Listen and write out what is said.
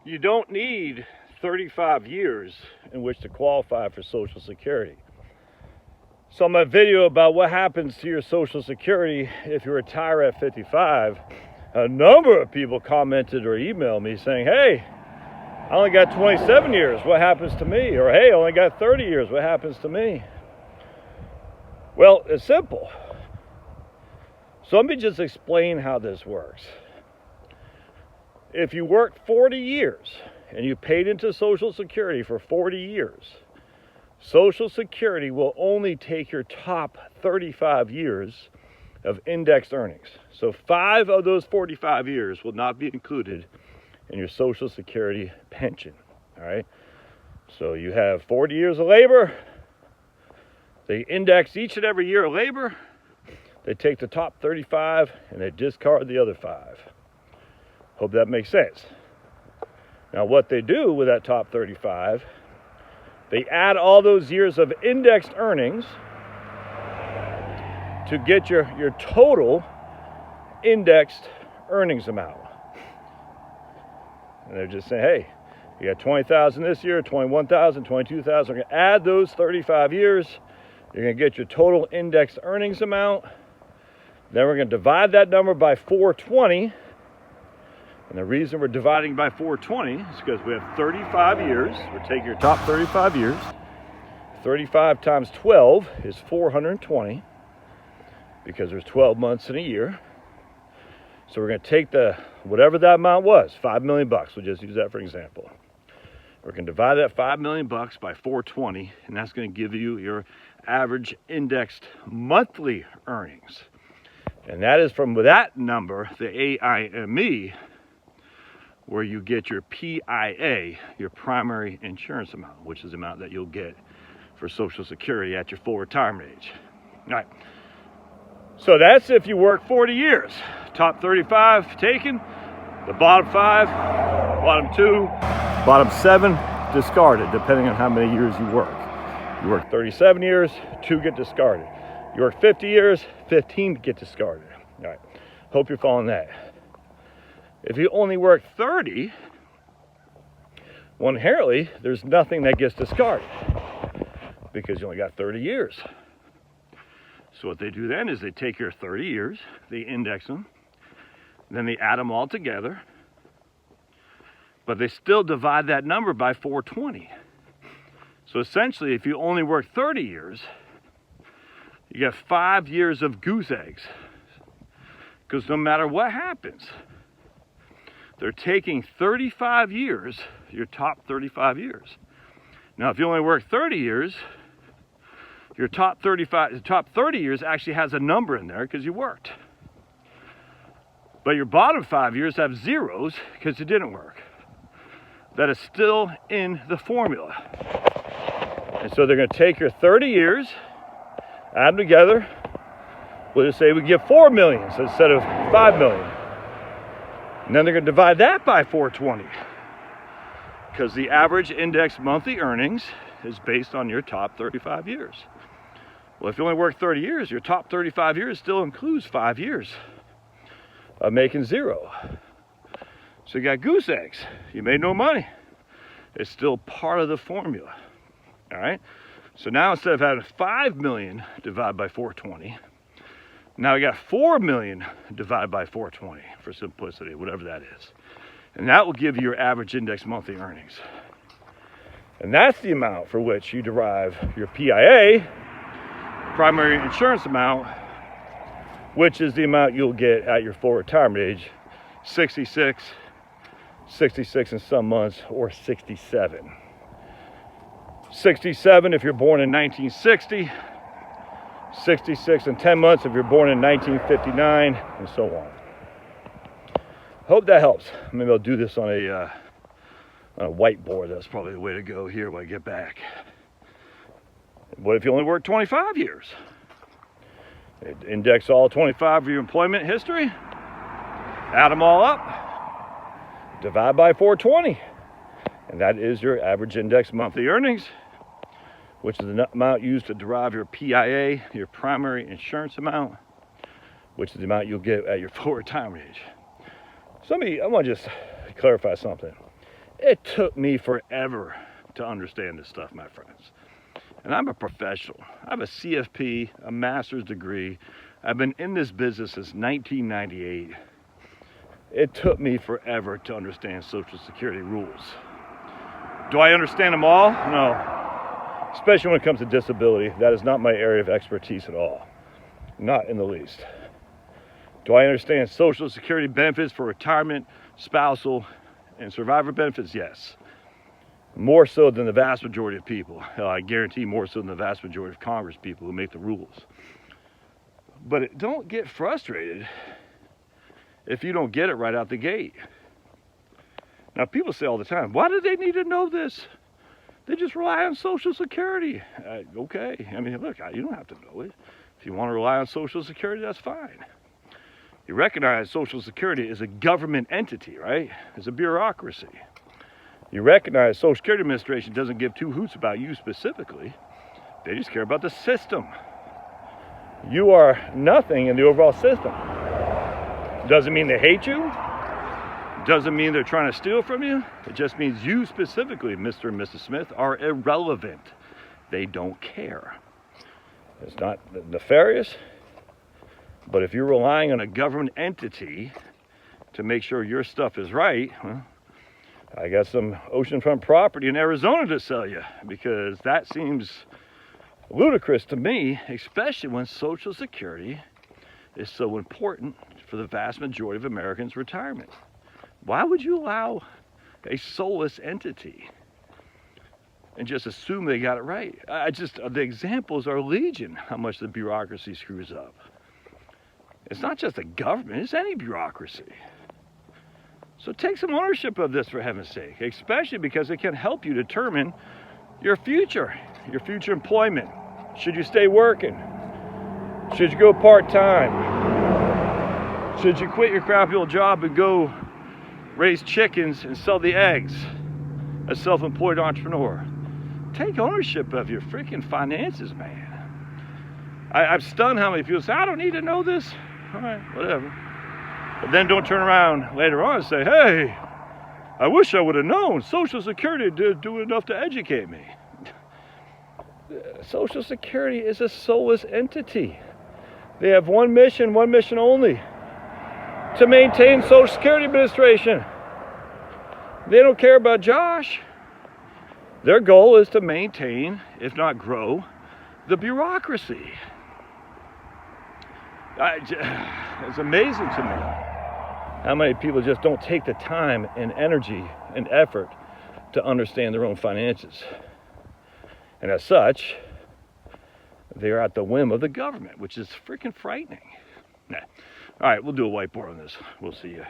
You don't need 35 years in which to qualify for Social Security. So my video about what happens to your Social Security if you retire at 55, a number of people commented or emailed me saying, hey, I only got 27 years, what happens to me? Or hey, I only got 30 years, what happens to me? Well, it's simple. So let me just explain how this works. If you worked 40 years and you paid into Social Security for 40 years, Social Security will only take your top 35 years of indexed earnings. So 5 of those 45 years will not be included in your Social Security pension. All right. So you have 40 years of labor. They index each and every year of labor. They take the top 35 and they discard the other 5. Hope that makes sense. Now what they do with that top 35, they add all those years of indexed earnings to get your total indexed earnings amount. And they're just saying, hey, you got 20,000 this year, 21,000, 22,000. We're going to add those 35 years. You're going to get your total indexed earnings amount. Then we're going to divide that number by 420. And the reason we're dividing by 420 is because we have 35 years. We're taking your top 35 years. 35 times 12 is 420 because there's 12 months in a year. So we're going to take whatever that amount was, $5 million. We'll just use that for example. We're going to divide that $5 million by 420, and that's going to give you your average indexed monthly earnings. And that is from that number, the AIME, where you get your PIA, your primary insurance amount, which is the amount that you'll get for Social Security at your full retirement age. All right. So that's if you work 40 years. Top 35 taken, the bottom 5, bottom 2, bottom 7 discarded, depending on how many years you work. You work 37 years, 2 get discarded. You work 50 years, 15 get discarded. All right. Hope you're following that. If you only work 30, well, inherently, there's nothing that gets discarded because you only got 30 years. So what they do then is they take your 30 years, they index them, then they add them all together, but they still divide that number by 420. So essentially, if you only work 30 years, you get 5 years of goose eggs. Because no matter what happens, they're taking 35 years, your top 35 years. Now, if you only work 30 years, your top 30 years actually has a number in there because you worked. But your bottom 5 years have zeros because you didn't work. That is still in the formula. And so they're going to take your 30 years, add them together. We'll just say we give 4 million instead of 5 million. And then they're going to divide that by 420 because the average index monthly earnings is based on your top 35 years. Well, if you only work 30 years, your top 35 years still includes 5 years of making zero. So you got goose eggs. You made no money. It's still part of the formula. All right? So now instead of having 5 million divided by 420, now we got 4 million divided by 420 for simplicity, whatever that is. And that will give you your average index monthly earnings. And that's the amount for which you derive your PIA, primary insurance amount, which is the amount you'll get at your full retirement age, 66 in some months, or 67. 67 if you're born in 1960, 66 in 10 months if you're born in 1959, and so on. Hope that helps. Maybe I'll do this on a whiteboard. That's probably the way to go here when I get back. What if you only work 25 years? Index all 25 of your employment history, add them all up, divide by 420, and that is your average index monthly earnings, which is the amount used to derive your PIA, your primary insurance amount, which is the amount you'll get at your full retirement age. I want to just clarify something. It took me forever to understand this stuff, my friends. And I'm a professional. I have a CFP, a master's degree. I've been in this business since 1998. It took me forever to understand Social Security rules. Do I understand them all? No. Especially when it comes to disability. That is not my area of expertise at all. Not in the least. Do I understand Social Security benefits for retirement, spousal, and survivor benefits? Yes. More so than the vast majority of people. I guarantee more so than the vast majority of Congress people who make the rules. But don't get frustrated if you don't get it right out the gate. Now, people say all the time, why do they need to know this? They just rely on Social Security. Okay, I mean, look, you don't have to know it. If you want to rely on Social Security, that's fine. You recognize Social Security is a government entity, right? It's a bureaucracy. You recognize Social Security Administration doesn't give two hoots about you specifically. They just care about the system. You are nothing in the overall system. Doesn't mean they hate you. Doesn't mean they're trying to steal from you. It just means you specifically, Mr. and Mrs. Smith, are irrelevant. They don't care. It's not nefarious, but if you're relying on a government entity to make sure your stuff is right, well, I got some oceanfront property in Arizona to sell you, because that seems ludicrous to me, especially when Social Security is so important for the vast majority of Americans' retirement. Why would you allow a soulless entity and just assume they got it right? The examples are legion how much the bureaucracy screws up. It's not just the government, it's any bureaucracy. So take some ownership of this, for heaven's sake, especially because it can help you determine your future employment. Should you stay working? Should you go part-time? Should you quit your crappy old job and go raise chickens and sell the eggs? A self-employed entrepreneur. Take ownership of your freaking finances, man. I'm stunned how many people say, I don't need to know this. All right, whatever. But then don't turn around later on and say, hey, I wish I would have known. Social Security did do enough to educate me. Social Security is a soulless entity. They have one mission only: to maintain Social Security Administration. They don't care about Josh. Their goal is to maintain, if not grow, the bureaucracy. It's amazing to me how many people just don't take the time and energy and effort to understand their own finances. And as such, they're at the whim of the government, which is freaking frightening. Nah. All right, we'll do a whiteboard on this. We'll see you.